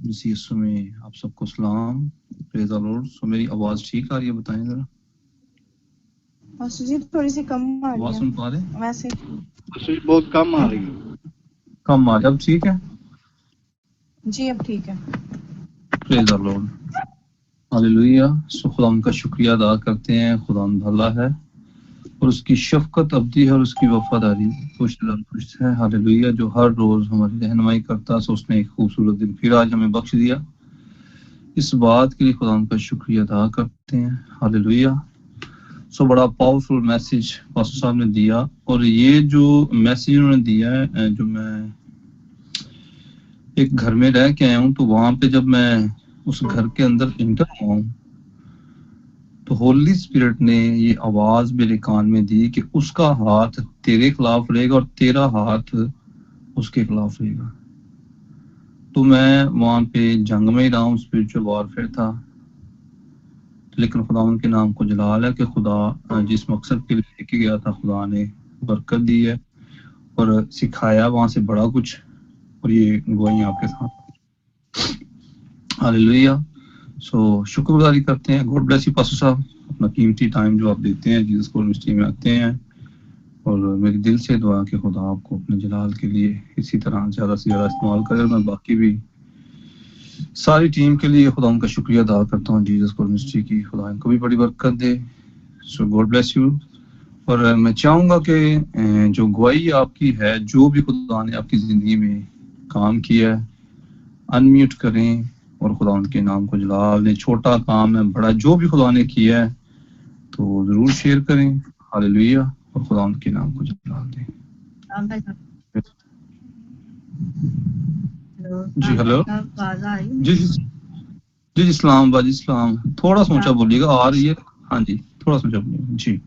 مسیح یسوع میں آپ سب کو سلام. پریز دی لارڈ. سو میری آواز ٹھیک آ رہی ہے؟ بتائیں ذرا. ماسٹر جی تھوڑی سی کم آ رہی آواز ہے سن پا رہے ہیں؟ ویسے. بہت کم آ رہی ہے. کم آ رہی ہے. اب ٹھیک ہے. جی اب ٹھیک ہے. پریز دی لارڈ. ہاللویا. سو خدا ان کا شکریہ ادا کرتے ہیں. خدا بھلا ہے اور اس کی شفقت ابدی ہے اور اس کی وفاداری خوش ہے. ہاللویا. جو ہر روز ہماری رہنمائی کرتا. سو اس نے ایک خوبصورت دن پھر آج ہمیں بخش دیا. اس بات کے لیے خدا ان کا شکریہ ادا کرتے ہیں. ہاللویا. سو بڑا پاورفل میسج پاسٹر صاحب نے دیا. اور یہ جو میسج انہوں نے دیا ہے، جو میں ایک گھر میں رہ کے آیا ہوں، تو وہاں پہ جب میں اس گھر کے اندر انٹر ہوا ہوں تو ہولی اسپرٹ نے یہ آواز میرے کان میں دی کہ اس کا ہاتھ تیرے خلاف رہے گا اور تیرا ہاتھ اس کے خلاف رہے گا. تو میں وہاں پہ جنگ میں ہی رہا ہوں، اسپرچل وارفیئر تھا. لیکن خدا ان کے نام کو جلال ہے کہ خدا جس مقصد کے لیے لے کے گیا تھا خدا نے برکت دی ہے اور سکھایا وہاں سے بڑا کچھ. اور یہ گواہی آپ کے ساتھ. ہاللویا. سو شکر گزاری کرتے ہیں. گاڈ بلیس یو پاسٹر صاحب. اپنا قیمتی ٹائم جو آپ دیتے ہیں جیسس کول مسٹری میں آتے ہیں، اور میری دل سے دعا کہ خدا آپ کو اپنے جلال کے لیے اسی طرح زیادہ سے زیادہ استعمال کرے. میں باقی بھی ساری ٹیم کے لیے خدا ان کا شکریہ ادا کرتا ہوں جیسس کول مسٹری کی. خدا ان کو بھی بڑی برکت دے. So God bless you. اور میں چاہوں گا کہ جو گواہی آپ کی ہے، جو بھی خدا نے آپ کی زندگی میں کام کیا ہے، انمیوٹ کریں اور خدا ان کے نام کو جلال دیں. چھوٹا کام ہے بڑا، جو بھی خدا نے کیا ہے تو ضرور شیئر کریں. ہاللویا. اور خدا ان کے نام کو جلال دیں. جی ہلو. جی جی جی سلام باجی سلام. تھوڑا سا اونچا بولیے گا. آ رہی ہے. ہاں جی تھوڑا سا اونچا بولیے گا. جی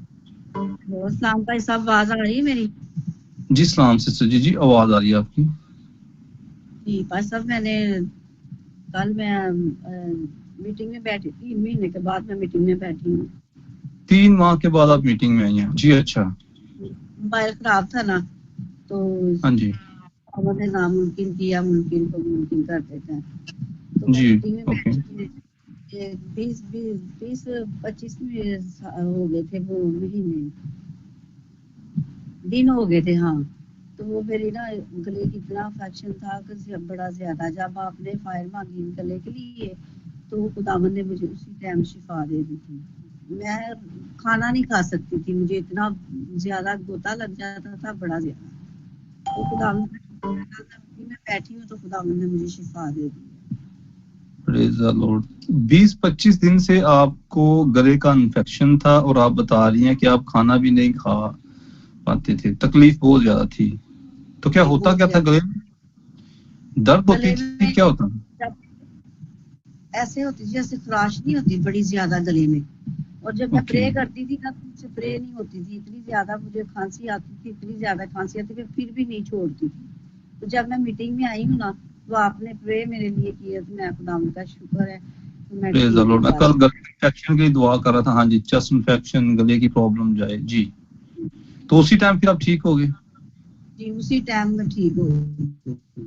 سلام بھائی صاحب، آواز آ رہی ہے میری؟ جی سلام سسٹر جی. جی آواز آ رہی ہے آپ کی. جی بھائی صاحب، کل میں میٹنگ میں بیٹھی تھی. 3 مہینے کے بعد میں میٹنگ میں بیٹھی ہوں. 3 ماہ کے بعد آپ میٹنگ میں آئی ہیں؟ جی اچھا. موبائل خراب تھا نا، تو ہاں جی ہم نے ناممکن کیا ممکن کو ممکن کر دیتے ہیں. تو میں جی میٹنگ میں اوکے. بیٹھی تھی. 20-25 ہو گئے تھے، وہ مہینے دن ہو گئے تھے. ہاں تو وہ میری نا گلے کی اتنا انفیکشن تھا کہ بڑا زیادہ. جب آپ نے فائر مانگی گلے کے لیے تو خداوند نے مجھے اسی ٹائم شفا دے دی تھی. میں کھانا نہیں کھا سکتی تھی، مجھے اتنا زیادہ گوتا لگ جاتا تھا، بڑا زیادہ. تو خداوند میں بیٹھی ہوں تو خداوند نے مجھے شفا دے دی. پریز دی لارڈ. 20-25 دن سے آپ کو گلے کا انفیکشن تھا اور آپ بتا رہی ہیں کہ آپ کھانا بھی نہیں کھا پاتے تھے. تکلیف بہت زیادہ تھی. تو کیا ہوتا کیا تھا گلے میں؟ درد ہوتی گلے تھی؟ میں کیا ہوتا؟ ایسے ہوتی جیسے خراش نہیں ہوتی بڑی زیادہ گلے میں. اور جب میں اوکے. پرے کرتی تھی نا تو مجھ سے پرے نہیں ہوتی تھی. اتنی زیادہ مجھے کھانسی آتی تھی، اتنی زیادہ کھانسی آتی تھی، پھر بھی نہیں چھوڑتی تھی. تو جب میں میٹنگ میں آئی ہوں نا تو آپ نے پرے میرے لیے کیا، تو میں خداوند کا شکر ہے میں پریز دی ٹھیک لارڈ. ہوں. میں کل گلے انفیکشن کی دعا کر رہا تھا. ہاں جی چیسٹ انفیکشن، گلے کی پرابلم جائے. جی تو اسی ٹائم پھر آپ ٹھیک ہو گئے؟ جی اسی ٹائم میں ٹھیک ہو.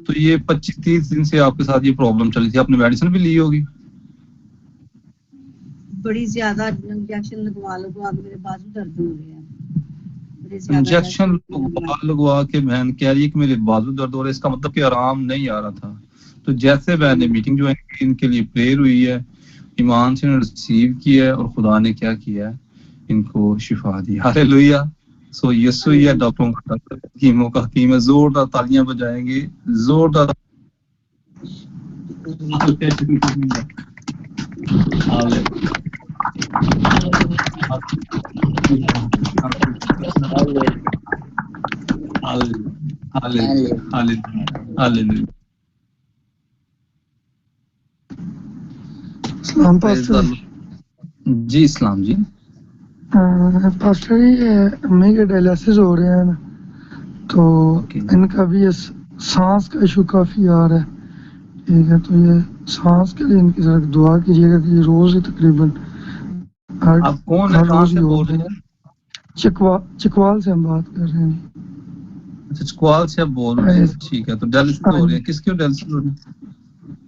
تو یہ 25-30 دن سے آپ کے ساتھ یہ پرابلم چلی تھی. آپ نے میڈیسن بھی لی ہوگی؟ بڑی زیادہ انجیکشن لگوا میرے بازو درد ہو رہے ہیں. بڑے زیادہ انجیکشن لگوا کے بہن کہہ رہی ہے کہ میرے بازو درد ہو رہے. اس کا مطلب کہ آرام نہیں آ رہا تھا. تو جیسے میں نے میٹنگ جو ان کے لیے پریئر ہوئی ہے، ایمان سے ریسیو کیا ہے اور خدا نے کیا کیا ہے، ان کو شفا دی. ہاللویا. سو یسوع ہی ہے ڈاکٹروں کا ڈاکٹر، حکیموں کا حکیم ہے. زوردار تالیاں بجائیں گے. زوردار اسلام پاسٹر جی اسلام جی. پاسٹر جی امی کے ڈائلسس ہو رہے ہیں تو ان کا بھی سانس کا ایشو کافی آ رہا ہے. ٹھیک ہے، تو یہ سانس کے لیے ان کی ذرا دعا کیجیے گا کہ یہ روز ہی تقریباً آپ کون ہے، کہاں سے بول رہے ہیں؟ چکوال سے ہم بات کر رہے ہیں. اچھا چکوال سے آپ بول رہے ہیں. ٹھیک ہے. تو ڈائلسس ہو رہے ہیں. کس کے ڈائلسس ہو رہے ہیں؟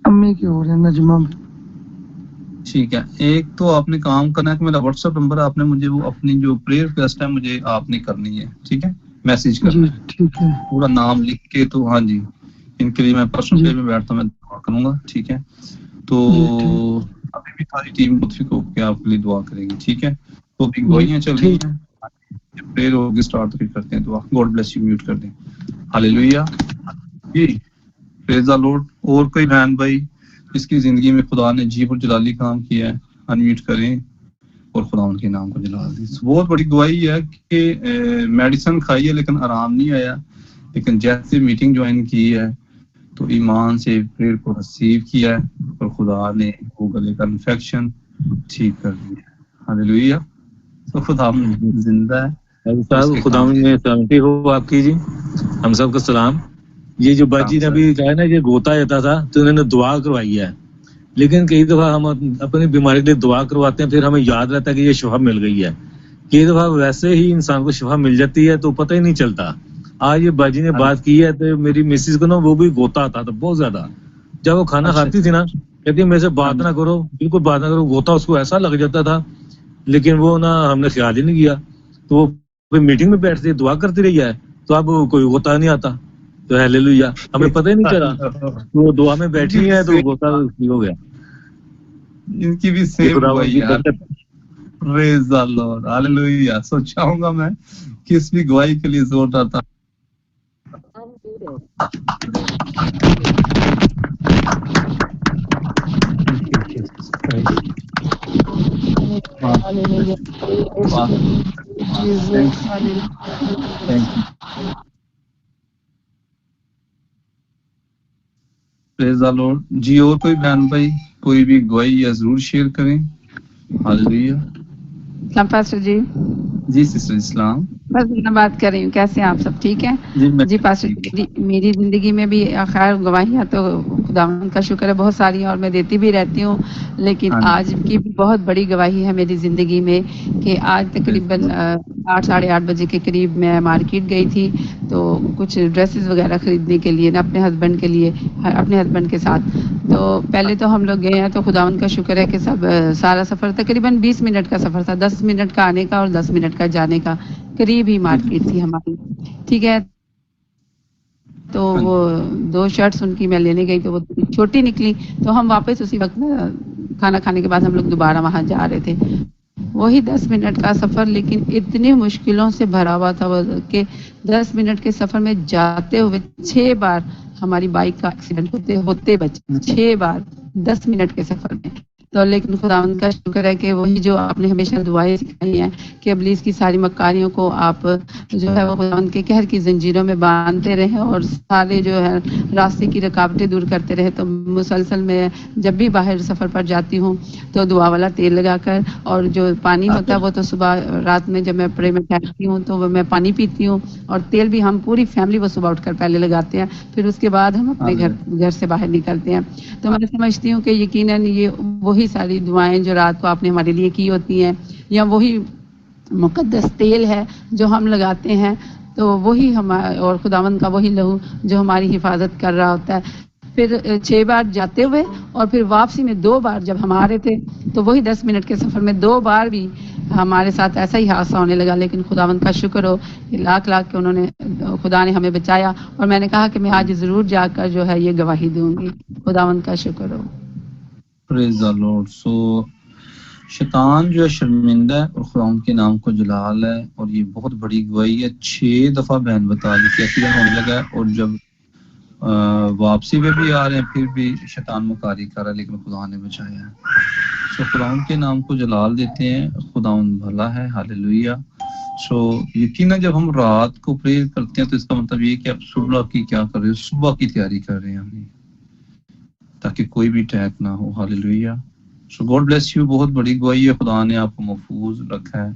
امی کے ہو رہے ہیں نجمہ میں. ٹھیک ہے. ایک تو آپ نے کام کرنا ہے کہ میرا واٹس ایپ نمبر آپ نے مجھے وہ اپنی جو پریئر ریکویسٹ ہے مجھے آپ نے کرنی ہے. ٹھیک ہے, میسج جی کرنا ہے ٹھیک ہے. پورا نام لکھ کے. تو ہاں جی, ان کے لیے میں پرسنل جی پے میں بیٹھتا ہوں, میں دعا کروں گا. ٹھیک ہے, تو جی ٹھیک. ابھی بھی ساری ٹیم متفق ہو کے آپ کے لیے دعا کرے گی. ٹھیک ہے, تو ابھی جی گوائیاں چل رہی ٹھیک. ہیں, پریئر ہوگی اسٹارٹ تو پھر کرتے ہیں دعا. God bless you. میوٹ کر دیں. ہاللیلویا. جی پریز دی لارڈ. اور کوئی بہن بھائی جس کی زندگی میں خدا نے جیب اور جلالی کام کیا ہے, انمیوٹ کریں اور خدا ان کے نام کو جلال دیں. بہت بڑی گواہی ہے کہ میڈیسن کھائی ہے لیکن آرام نہیں آیا, لیکن جیسے میٹنگ جوائن کی ہے تو ایمان سے پریئر کو ریسیو کیا ہے اور خدا نے وہ گلے کا انفیکشن ٹھیک کر دیا. ہاللیلویا. تو خدا زندہ ہے. صاحب خدا میں سلامتی ہو آپ کی. جی ہم سب کا سلام. یہ جو باجی نے ابھی کہا نا یہ گوتا جاتا تھا تو انہوں نے دعا کروائی ہے, لیکن کئی دفعہ ہم اپنی بیماری کے لیے دعا کرواتے ہیں, پھر ہمیں یاد رہتا ہے کہ یہ شفا مل گئی ہے. کئی دفعہ ویسے ہی انسان کو شفا مل جاتی ہے تو پتہ ہی نہیں چلتا. آج یہ باجی نے بات کی ہے تو میری مسز کو نا وہ بھی گوتا آتا تھا بہت زیادہ. جب وہ کھانا کھاتی تھی نا کہتی میرے سے بات نہ کرو, بالکل بات نہ کرو. گوتا اس کو ایسا لگ جاتا تھا, لیکن وہ نا ہم نے خیال ہی نہیں کیا. تو وہ میٹنگ میں بیٹھتی دعا کرتی رہی ہے تو اب کوئی غوطہ نہیں آتا. تو ہاللیلویا, ہمیں پتہ ہی نہیں چلا وہ دعا میں بیٹھی ہے تو غوطہ ہو گیا. ان کی بھی سیم گواہی ہے. پریز دی لارڈ. ہاللیلویا. سوچا ہوں گا میں کس بھی گواہی کے لیے زور ڈالتا. پریز دی لارڈ. جی اور کوئی بہن بھائی کوئی بھی گواہی یا ضرور شیئر کریں. ہاللیلویا. اسلام پاسٹر جی. جی سسٹر اسلام. بس میں بات کر رہی ہوں, کیسے ہیں آپ سب؟ ٹھیک ہے جی پاسٹر. میری زندگی میں بھی خیر گواہیاں تو خداوند کا شکر ہے بہت ساری ہیں اور میں دیتی بھی رہتی ہوں, لیکن آج کی بھی بہت بڑی گواہی ہے میری زندگی میں کہ آج تقریباً 8 ساڑھے 8 بجے کے قریب میں مارکیٹ گئی تھی تو کچھ ڈریسز وغیرہ خریدنے کے لیے نا اپنے ہسبینڈ کے لیے, اپنے ہسبینڈ کے ساتھ. تو پہلے تو ہم لوگ گئے ہیں تو خداوند کا شکر ہے کہ سب سارا سفر تقریباً 20 منٹ کا سفر تھا, 10 منٹ کا آنے کا اور 10 منٹ کا جانے کا, قریب ہی مارکیٹ تھی ہماری. ٹھیک ہے, تو وہ 2 شرٹس ان کی میں لینے گئی تو وہ چھوٹی نکلی, تو ہم واپس اسی وقت کھانا کھانے کے بعد ہم لوگ دوبارہ وہاں جا رہے تھے. وہی 10 منٹ کا سفر لیکن اتنی مشکلوں سے بھرا ہوا تھا کہ 10 منٹ کے سفر میں جاتے ہوئے 6 بار ہماری بائک کا ایکسیڈنٹ ہوتے بچا. 6 بار 10 منٹ کے سفر میں. تو لیکن خداوند کا شکر ہے کہ وہی جو آپ نے ہمیشہ دعائیں سکھائی ہیں کہ ابلیس کی ساری مکاریوں کو آپ جو ہے وہ خداوند کے قہر کی زنجیروں میں باندھتے رہیں اور سارے جو ہے راستے کی رکاوٹیں دور کرتے رہے. تو مسلسل میں جب بھی باہر سفر پر جاتی ہوں تو دعا والا تیل لگا کر, اور جو پانی ہوتا ہے وہ تو صبح رات میں جب میں پرے میں ٹھہرتی ہوں تو وہ میں پانی پیتی ہوں, اور تیل بھی ہم پوری فیملی وہ صبح اٹھ کر پہلے لگاتے ہیں, پھر اس کے بعد ہم اپنے گھر سے باہر نکلتے ہیں. تو میں سمجھتی ہوں کہ یقیناً یہ وہی ساری دعائیں جو رات کو آپ نے ہمارے لیے کی ہوتی ہیں, یا وہی مقدس تیل ہے جو ہم لگاتے ہیں, تو وہی اور خداوند کا وہی لہو جو ہماری حفاظت کر رہا ہوتا ہے. پھر 6 بار جاتے ہوئے اور پھر واپسی میں 2 بار جب ہم آ رہے تھے تو وہی 10 منٹ کے سفر میں 2 بار بھی ہمارے ساتھ ایسا ہی حادثہ ہونے لگا. لیکن خداوند کا شکر ہو کہ لاکھ کہ خدا نے ہمیں بچایا, اور میں نے کہا کہ میں آج ضرور جا کر جو ہے یہ گواہی دوں گی. خداوند کا شکر ہو. پریز دی لارڈ. سو شیطان جو ہے شرمندہ ہے اور خداوند کے نام کو جلال ہے, اور یہ بہت بڑی گواہی ہے. 6 دفعہ بہن بتا دی کہ ایکسیڈنٹ ہونے لگا ہے, اور جب واپسی میں بھی آ رہے ہیں پھر بھی شیطان مکاری کر رہا ہے, لیکن خدا نے بچایا ہے. سو خداوند کے نام کو جلال دیتے ہیں. خداوند بھلا ہے. ہاللیلویا. سو یقیناً جب ہم رات کو پریئر کرتے ہیں تو اس کا مطلب یہ کہ آپ صبح کی کیا کر رہے ہو, صبح کی تیاری کر رہے ہیں تاکہ کوئی بھی اٹیک نہ ہو. Hallelujah. So God bless you. بہت بڑی گواہی ہے. خدا نے آپ کو محفوظ رکھا ہے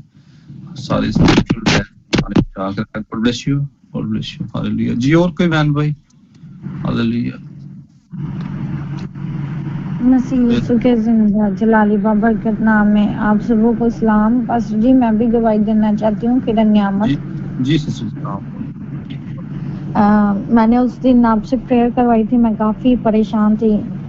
سارے God bless you. God bless you. Hallelujah. جی اور کوئی بہن بھائی. ہاللیلویا. مسیح یسوع کے زندہ جلالی بابا کے نام میں آپ سبوں کو سلام. پاسٹر جی میں بھی گواہی دینا چاہتی ہوں. کرن نعمت. جی سسٹر. میں نے اس دن آپ سے پریئر کروائی تھی. میں کافی پریشان تھی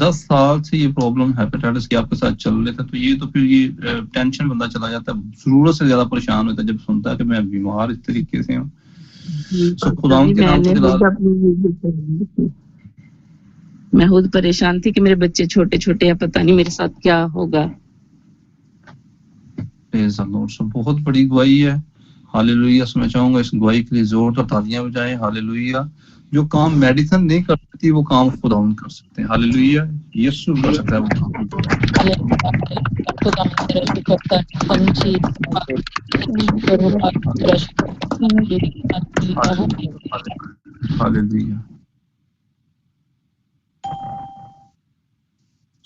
10 سال سے یہ پرابلم ہیپیٹائٹس کی آپ کے ساتھ چل رہے تھے، تو یہ تو پھر یہ ٹینشن بندہ چلا جاتا ہے، ضرورت سے زیادہ پریشان ہوتا ہے جب سنتا ہے کہ میں بیمار اس طریقے سے ہوں. خدا کے نام سے میں خود پریشان تھی کہ میرے بچے چھوٹے چھوٹے ہیں، پتہ نہیں میرے ساتھ کیا ہوگا. بہت بڑی گواہی ہے. ہاللیلویہ. میں چاہوں گا اس گواہی کے لیے زور اور تالیاں بجائیں. ہاللیلویہ. جو کام میڈیسن نہیں کر سکتی وہ کام خداوند کر سکتے ہیں. ہاللیلویہ. یسوع کر سکتا ہے وہ کام. ہاللیلویہ.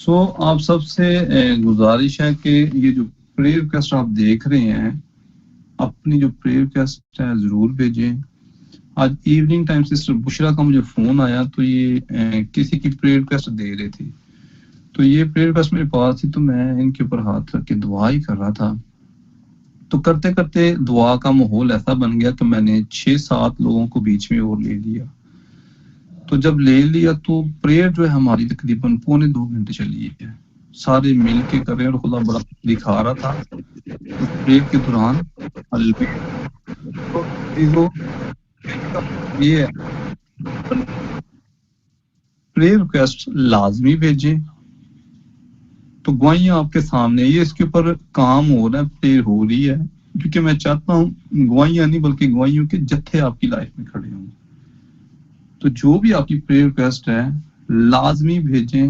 سو آپ سب سے گزارش ہے کہ یہ جو پریئر ریکویسٹ آپ دیکھ رہے ہیں، اپنی جو پریئر ریکویسٹ ہے ضرور بھیجیں. آج ایوننگ ٹائم سسٹر بشرا کا مجھے فون آیا تو یہ کسی کی پریئر ریکویسٹ دے رہی تھی، تو یہ پریئر ریکویسٹ میرے پاس تھی تو میں ان کے اوپر ہاتھ رکھ کے دعا ہی کر رہا تھا. تو کرتے کرتے دعا کا ماحول ایسا بن گیا کہ میں نے 6-7 لوگوں کو بیچ میں اور لے لیا. تو جب لے لیا تو پریئر جو ہے ہماری تقریباً 2.25 گھنٹے چلی ہے، سارے مل کے کر رہے ہیں اور خدا بڑا دکھا رہا تھا پریئر کے دوران. یہ ہے پریئر ریکویسٹ لازمی بھیجیں. تو گواہیاں آپ کے سامنے، یہ اس کے اوپر کام ہو رہا ہے، پریئر ہو رہی ہے، کیونکہ میں چاہتا ہوں گواہیاں نہیں بلکہ گواہیوں کے جتھے آپ کی لائف میں کھڑے ہوں. تو جو بھی آپ کی پریئر ریکویسٹ ہے لازمی بھیجیں،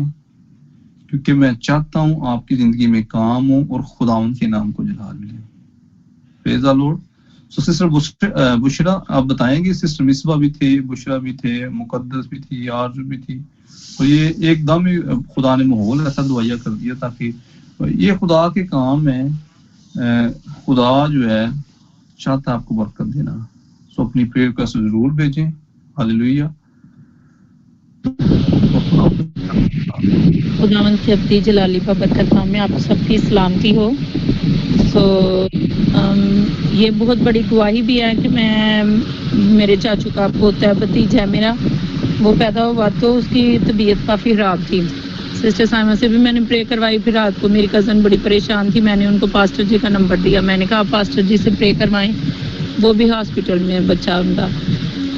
کیونکہ میں چاہتا ہوں آپ کی زندگی میں کام ہو اور خداوند کے نام کو جلال ملے. پریز دی لارڈ. سو سسٹر بشرا آپ بتائیں گے. سسٹر مصباح بھی تھے، بشرا بھی تھے، مقدس بھی تھی، آرزو بھی تھی. تو یہ ایک دم ہی خدا نے ماحول ایسا دعائیا کر دیا تاکہ یہ خدا کے کام ہے. خدا جو ہے چاہتا ہے آپ کو برکت دینا. سو اپنی پریئر کا ضرور بھیجیں. ہاللیلویہ. خداوند کی ابدی جلالی پر برکت میں آپ سب کی سلامتی ہو. یہ بہت بڑی گواہی بھی ہے کہ میں میرے چاچو کا پوتا ہے، بھتیجا ہے میرا، وہ پیدا ہوا تو اس کی طبیعت کافی خراب تھی. سسٹر سائمہ سے بھی میں نے پرے کروائی. پھر رات کو میری کزن بڑی پریشان تھی، میں نے ان کو پاسٹر جی کا نمبر دیا. میں نے کہا پاسٹر جی سے پرے کروائیں، وہ بھی ہاسپٹل میں بچہ ان کا.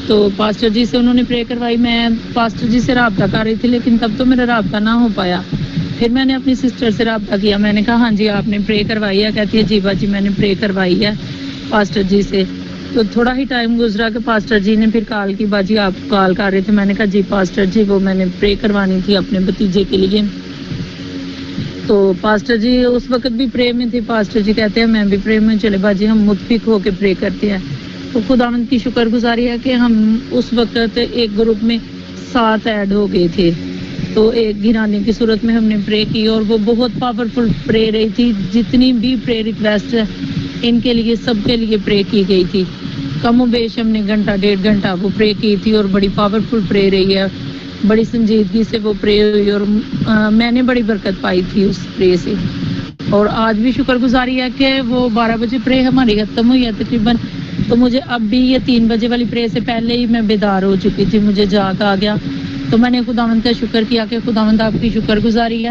تو پاسٹر جی سے انہوں نے پرے کروائی. میں پاسٹر جی سے رابطہ کر رہی تھی لیکن تب تو میرا رابطہ نہ ہو پایا. پھر میں نے اپنی سسٹر سے رابطہ کیا. میں نے کہا ہاں جی آپ نے پرے کروائی ہے؟ کہتی ہے جی باجی میں نے پرے کروائی ہے پاسٹر جی سے. تو تھوڑا ہی ٹائم گزرا کہ پاسٹر جی نے پھر کال کی، باجی آپ کال کر رہے تھے. میں نے کہا جی پاسٹر جی وہ میں نے پرے کروانی تھی اپنے بھتیجے کے لیے. تو پاسٹر جی اس وقت بھی پرے میں تھے. پاسٹر جی کہتے ہیں میں بھی پرے میں، چلے باجی ہم متفق ہو کے پرے کرتے ہیں. تو خداوند کی شکر گزاری ہے کہ ہم اس وقت ایک گروپ میں 7 ایڈ ہو گئے تھے. تو ایک گرانے کی صورت میں ہم نے پرے کی اور وہ بہت پاورفل پرے رہی تھی. جتنی بھی پرے ریکویسٹ ان کے لیے سب کے لیے پرے کی گئی تھی. کم و بیش ہم نے 1.5 گھنٹہ وہ پرے کی تھی اور بڑی پاورفل پرے رہی ہے. بڑی سنجیدگی سے وہ پرے ہوئی اور میں نے بڑی برکت پائی تھی اس پرے سے. اور آج بھی شکر گزاری ہے کہ وہ 12 بجے پرے ہماری ختم ہوئی ہے تقریباً. تو مجھے اب بھی یہ 3 بجے والی پرے سے پہلے ہی میں بیدار ہو چکی تھی، مجھے جاگ آ گیا. تو میں نے خداوند کا شکر کیا کہ خداوند آپ کی شکر گزاری ہے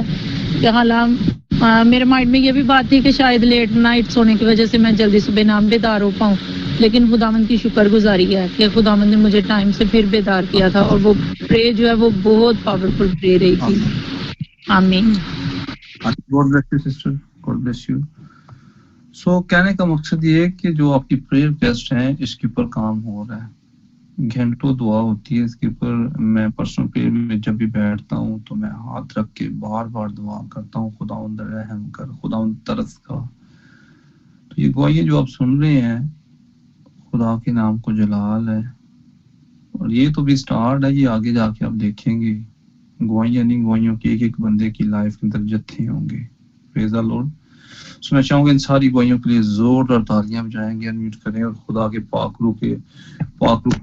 کہ حالانکہ میرے مائنڈ میں یہ بھی بات تھی کہ شاید لیٹ نائٹ سونے کی وجہ سے میں جلدی صبح نہ بیدار ہو پاؤں، لیکن خداوند کی شکر گزاری ہے کہ خداوند نے مجھے ٹائم سے پھر بیدار کیا تھا. اور وہ پرے جو ہے وہ بہت پاورفل پرے رہی تھی. آمین. God bless you sister. God bless you. سو کہنے کا مقصد یہ ہے کہ جو آپ کی پریئر ریکویسٹ ہیں اس کے اوپر کام ہو رہا ہے. گھنٹوں دعا ہوتی ہے اس کے اوپر. میں پرسنل پریئر میں جب بھی بیٹھتا ہوں تو میں ہاتھ رکھ کے بار بار دعا کرتا ہوں خداوند رحم کر، خداوند ترس کا. تو یہ گواہیاں جو آپ سن رہے ہیں خدا کے نام کو جلال ہے. اور یہ تو بھی سٹارٹ ہے، یہ آگے جا کے آپ دیکھیں گے گواہیاں نہیں، گواہیوں کے ایک بندے کی لائف کے اندر جتھے ہوں گے. پریز دی لارڈ. سو میں چاہوں گا ان ساری گواہیوں کے لیے زور اور تالیاں بجائیں گے، انمیوٹ کریں اور خدا کے پاک روح کے پاک روح